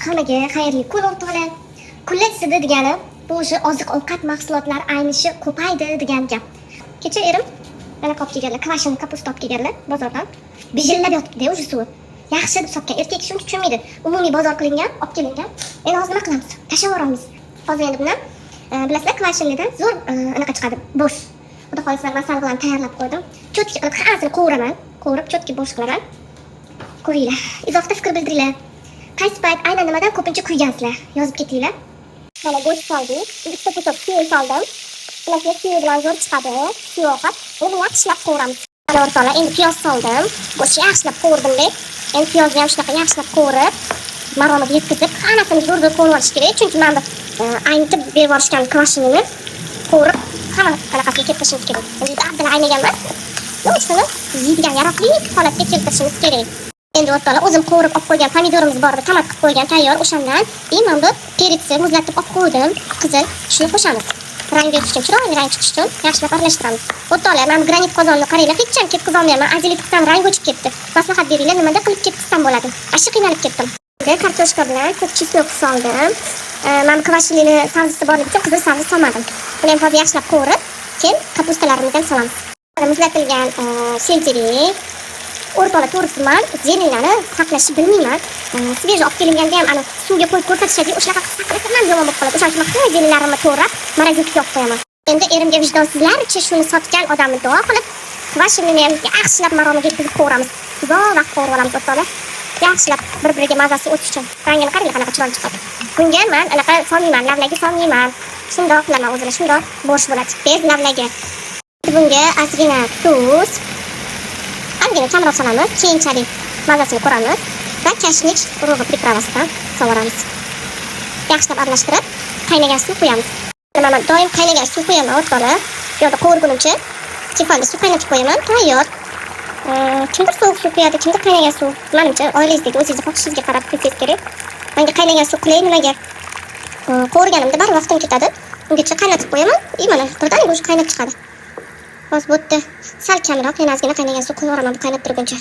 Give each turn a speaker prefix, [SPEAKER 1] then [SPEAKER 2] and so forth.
[SPEAKER 1] Hammaga xayrli kun o'rtoqlar. Kunlar isidi degani bu o'sha oziq-ovqat mahsulotlari aynishi ko'paydi degan gap. Kecha erim mana olib kelganlar, kvashin kapusta olib kelganlar bozordan. Bijillab yotibdi o'sha suvi. Yaxshi deb sotgan. Erkak shuncha tushunmaydi. Umumiy bozor qilingan, olib kelingan. Endi hozir nima qilamiz? Tashlab yuboramiz. Hozir endi buni bilasizlar, kvashinlidan zo'r anaqa chiqadi, bo'sh. Xudo xohlasa masala bilan tayyorlab qo'ydim. Cho'tki hammasini qovuraman. Qovurib cho'tki bo'sh qilaman. Ko'ringlar. Izohda fikr bildiringlar. Qaysi payt aynan nimadan ko'pincha kuygansizlar? Yozib ketinglar. Mana go'sht soldik. Bitta po'choq suv soldim. Bularga suv bilan zo'r chiqadi. Suv ovqat. Uni yaxshilab qovuramiz. Mana o'rtoqlar, endi piyoz soldim. Go'shtni yaxshilab qovurdim-da. Endi piyozni ham shunaqa yaxshilab qovurib, maromiga yetkazib, hammasini zo'r-zo'r qovurib olish kerak. Chunki mana bu aynitib berib yuborishgan kvashinini qovurib, hamma anaqasiga ketkazishimiz kerak. Endi abdala aynagan emas. Yo'qsa yeydigan yaroqli holatga keltirishimiz kerak. Endi o'rtoqlar, o'zim qovurib olib qo'ygan pomidorimiz bor edi, tomat qilib qo'ygan tayyor, o'shandan mana bu peritsni muzlatib olib qo'ydim, qizil. Shuni qo'shamiz. Rang berish uchun, chiroyli rang chiqish uchun yaxshilab aralashtiramiz. O'rtoqlar, men granit qozonni qaranglar, hech ham ketkazib olmayman. Azilik qilsam rang o'chib ketdi. Maslahat beringlar, nimada qilib ketkazsam bo'ladi. Ashi qiynalib ketdim. Kartoshka bilan ko'k chesnok soldim. Men kvashinli savsisi borligi uchun qizil savs solmadim. Buni ham hozir yaxshilab qovurib, keyin kapustalarimizni ham solamiz. Muzlatilgan senteri, o'rtoqlar, to'g'risi men zelenlarni saqlashni bilmayman. Sveje olib kelinganda ham ana suvga qo'yib ko'rsatishadi, o'shaqa saqlasam ham yomon bo'lib qoladi. O'shaning uchun hamma zelenlarimni to'g'rab, morozilkaga olib qo'yaman. Endi erimga vijdonsizlarcha shuni sotgan odamni duo qilib, kvashinni ham yaxshilab maromiga yetkazib qovuramiz. Uzoq vaqt qovurib olamiz o'rtoqlar. Yaxshilab bir-biriga mazasi o'tish uchun. Rangini qaranglar, qanaqa chiroyli chiqadi. Bunga men anaqa solmayman, lavlagi solmayman. Shundoq qilaman o'zim, shundoq bo'sh bo'ladi. Bez lavlagi. Bunga ozgina tuz, ozgina kamroq solamiz, keyinchalik mazasini ko'ramiz va kashnik urug'i pripravasidan sovuramiz. Yaxshilab aralashtirib, qaynagan suv quyamiz. Men doim qaynagan suv quyaman o'rtoqlar. Bu yerda qovurgunimcha tefalda suv qaynatib qo'yaman, tayyor. Kimdir sovuq suv quyadi, kimdir qaynagan suv. Menimcha oilangizdagi o'zingizning xohishingizga qarab qilsangiz kerak. Menga qaynagan suv qilay, nimaga? Qovurganimda bari vaqtim ketadi. Ungacha qaynatib qo'yaman. Mana birdan go'sht qaynab chiqadi. Hozir bu yerda sal kamroq, yana ozgina qaynagan suv quyib yuboraman bu qaynab turguncha.